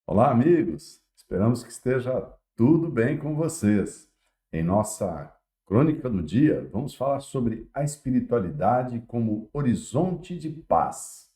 Olá, amigos! Esperamos que esteja tudo bem com vocês. Em nossa crônica do dia, vamos falar sobre a espiritualidade como horizonte de paz.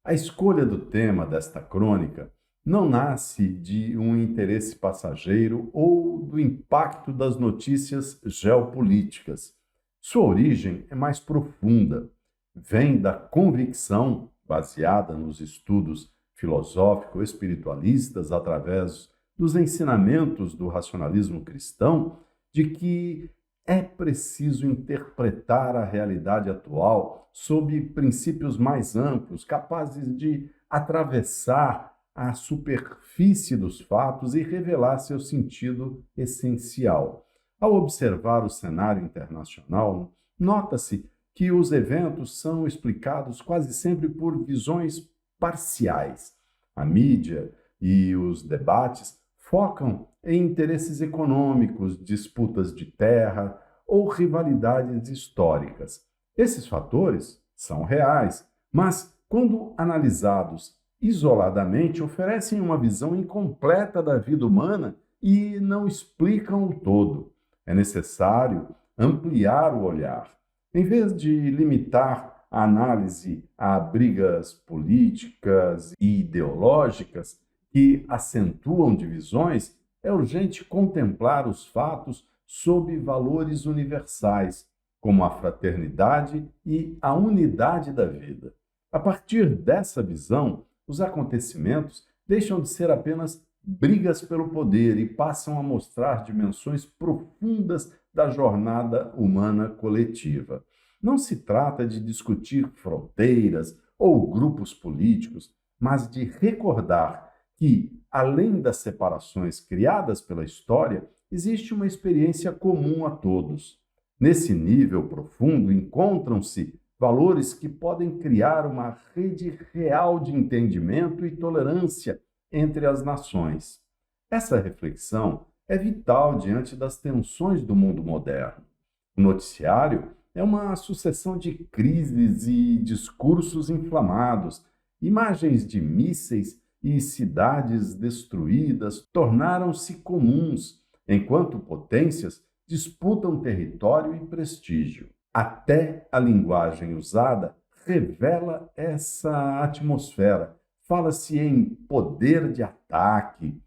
A escolha do tema desta crônica não nasce de um interesse passageiro ou do impacto das notícias geopolíticas. Sua origem é mais profunda. Vem da convicção, baseada nos estudos filosófico-espiritualistas através dos ensinamentos do racionalismo cristão, de que é preciso interpretar a realidade atual sob princípios mais amplos, capazes de atravessar a superfície dos fatos e revelar seu sentido essencial. Ao observar o cenário internacional, nota-se que os eventos são explicados quase sempre por visões parciais. A mídia e os debates focam em interesses econômicos, disputas de terra ou rivalidades históricas. Esses fatores são reais, mas, quando analisados isoladamente, oferecem uma visão incompleta da vida humana e não explicam o todo. É necessário ampliar o olhar. Em vez de limitar a análise a brigas políticas e ideológicas que acentuam divisões, é urgente contemplar os fatos sob valores universais, como a fraternidade e a unidade da vida. A partir dessa visão, os acontecimentos deixam de ser apenas brigas pelo poder e passam a mostrar dimensões profundas da jornada humana coletiva. Não se trata de discutir fronteiras ou grupos políticos, mas de recordar que, além das separações criadas pela história, existe uma experiência comum a todos. Nesse nível profundo encontram-se valores que podem criar uma rede real de entendimento e tolerância entre as nações. Essa reflexão é vital diante das tensões do mundo moderno. O noticiário é uma sucessão de crises e discursos inflamados. Imagens de mísseis e cidades destruídas tornaram-se comuns, enquanto potências disputam território e prestígio. Até a linguagem usada revela essa atmosfera. Fala-se em poder de ataque,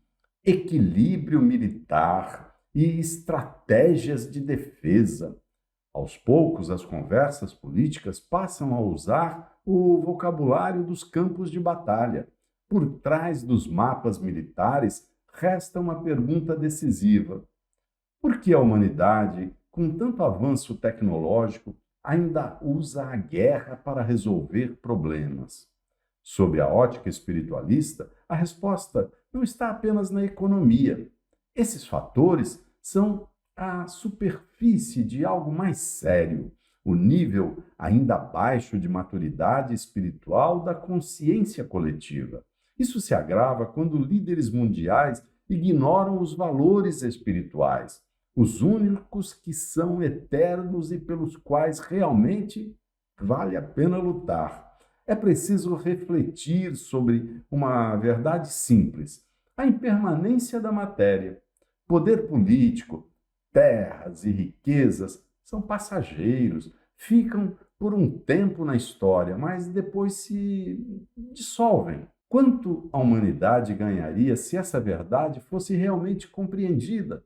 equilíbrio militar e estratégias de defesa. Aos poucos, as conversas políticas passam a usar o vocabulário dos campos de batalha. Por trás dos mapas militares, resta uma pergunta decisiva: por que a humanidade, com tanto avanço tecnológico, ainda usa a guerra para resolver problemas? Sob a ótica espiritualista, a resposta não está apenas na economia. Esses fatores são a superfície de algo mais sério, o nível ainda baixo de maturidade espiritual da consciência coletiva. Isso se agrava quando líderes mundiais ignoram os valores espirituais, os únicos que são eternos e pelos quais realmente vale a pena lutar. É preciso refletir sobre uma verdade simples: a impermanência da matéria. Poder político, terras e riquezas são passageiros, ficam por um tempo na história, mas depois se dissolvem. Quanto a humanidade ganharia se essa verdade fosse realmente compreendida?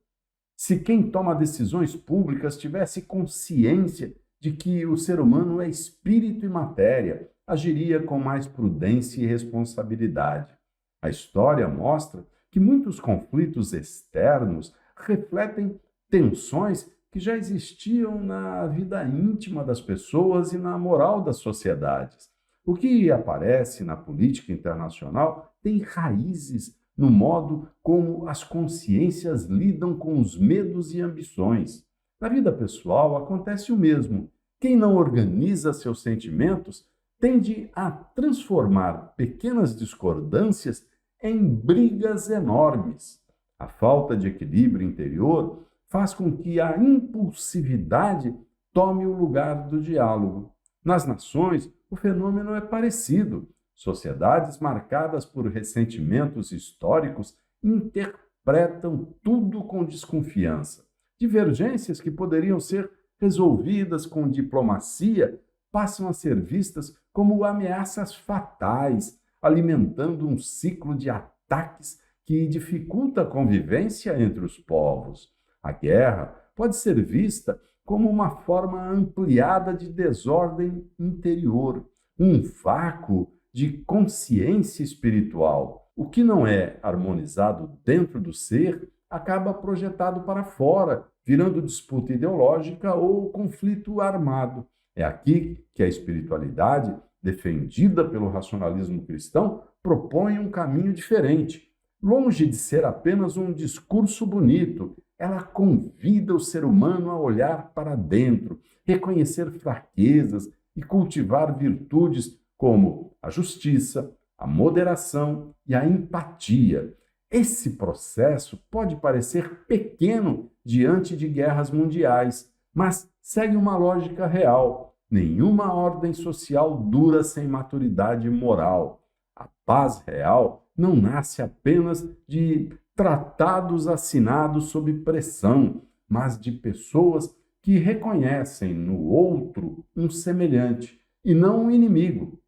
Se quem toma decisões públicas tivesse consciência de que o ser humano é espírito e matéria, agiria com mais prudência e responsabilidade. A história mostra que muitos conflitos externos refletem tensões que já existiam na vida íntima das pessoas e na moral das sociedades. O que aparece na política internacional tem raízes no modo como as consciências lidam com os medos e ambições. Na vida pessoal acontece o mesmo. Quem não organiza seus sentimentos tende a transformar pequenas discordâncias em brigas enormes. A falta de equilíbrio interior faz com que a impulsividade tome o lugar do diálogo. Nas nações, o fenômeno é parecido. Sociedades marcadas por ressentimentos históricos interpretam tudo com desconfiança. Divergências que poderiam ser resolvidas com diplomacia passam a ser vistas como ameaças fatais, alimentando um ciclo de ataques que dificulta a convivência entre os povos. A guerra pode ser vista como uma forma ampliada de desordem interior, um vácuo de consciência espiritual. O que não é harmonizado dentro do ser acaba projetado para fora, virando disputa ideológica ou conflito armado. É aqui que a espiritualidade, defendida pelo racionalismo cristão, propõe um caminho diferente. Longe de ser apenas um discurso bonito, ela convida o ser humano a olhar para dentro, reconhecer fraquezas e cultivar virtudes como a justiça, a moderação e a empatia. Esse processo pode parecer pequeno diante de guerras mundiais, mas segue uma lógica real. Nenhuma ordem social dura sem maturidade moral. A paz real não nasce apenas de tratados assinados sob pressão, mas de pessoas que reconhecem no outro um semelhante e não um inimigo.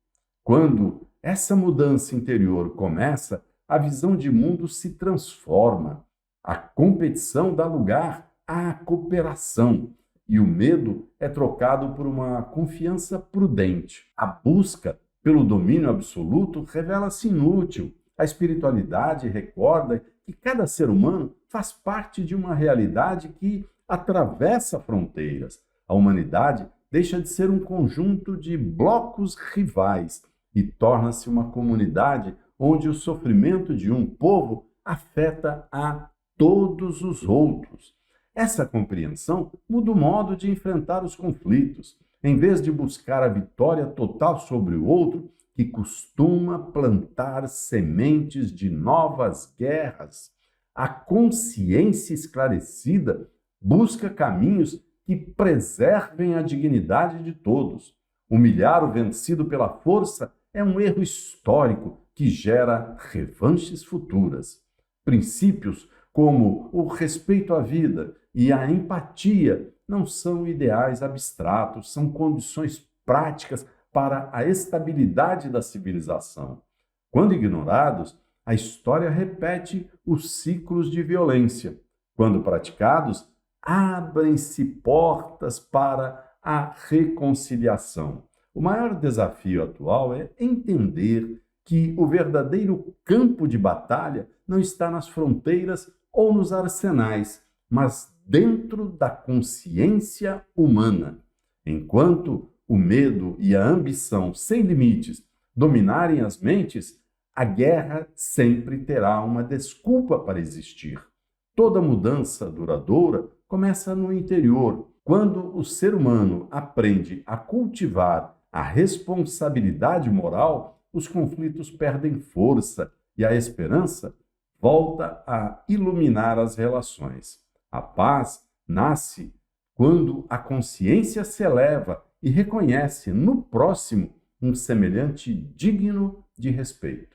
Quando essa mudança interior começa, a visão de mundo se transforma. A competição dá lugar à cooperação e o medo é trocado por uma confiança prudente. A busca pelo domínio absoluto revela-se inútil. A espiritualidade recorda que cada ser humano faz parte de uma realidade que atravessa fronteiras. A humanidade deixa de ser um conjunto de blocos rivais e torna-se uma comunidade onde o sofrimento de um povo afeta a todos os outros. Essa compreensão muda o modo de enfrentar os conflitos. Em vez de buscar a vitória total sobre o outro, que costuma plantar sementes de novas guerras, a consciência esclarecida busca caminhos que preservem a dignidade de todos. Humilhar o vencido pela força é um erro histórico que gera revanches futuras. Princípios como o respeito à vida e a empatia não são ideais abstratos, são condições práticas para a estabilidade da civilização. Quando ignorados, a história repete os ciclos de violência. Quando praticados, abrem-se portas para a reconciliação. O maior desafio atual é entender que o verdadeiro campo de batalha não está nas fronteiras ou nos arsenais, mas dentro da consciência humana. Enquanto o medo e a ambição sem limites dominarem as mentes, a guerra sempre terá uma desculpa para existir. Toda mudança duradoura começa no interior, quando o ser humano aprende a cultivar a responsabilidade moral, os conflitos perdem força e a esperança volta a iluminar as relações. A paz nasce quando a consciência se eleva e reconhece no próximo um semelhante digno de respeito.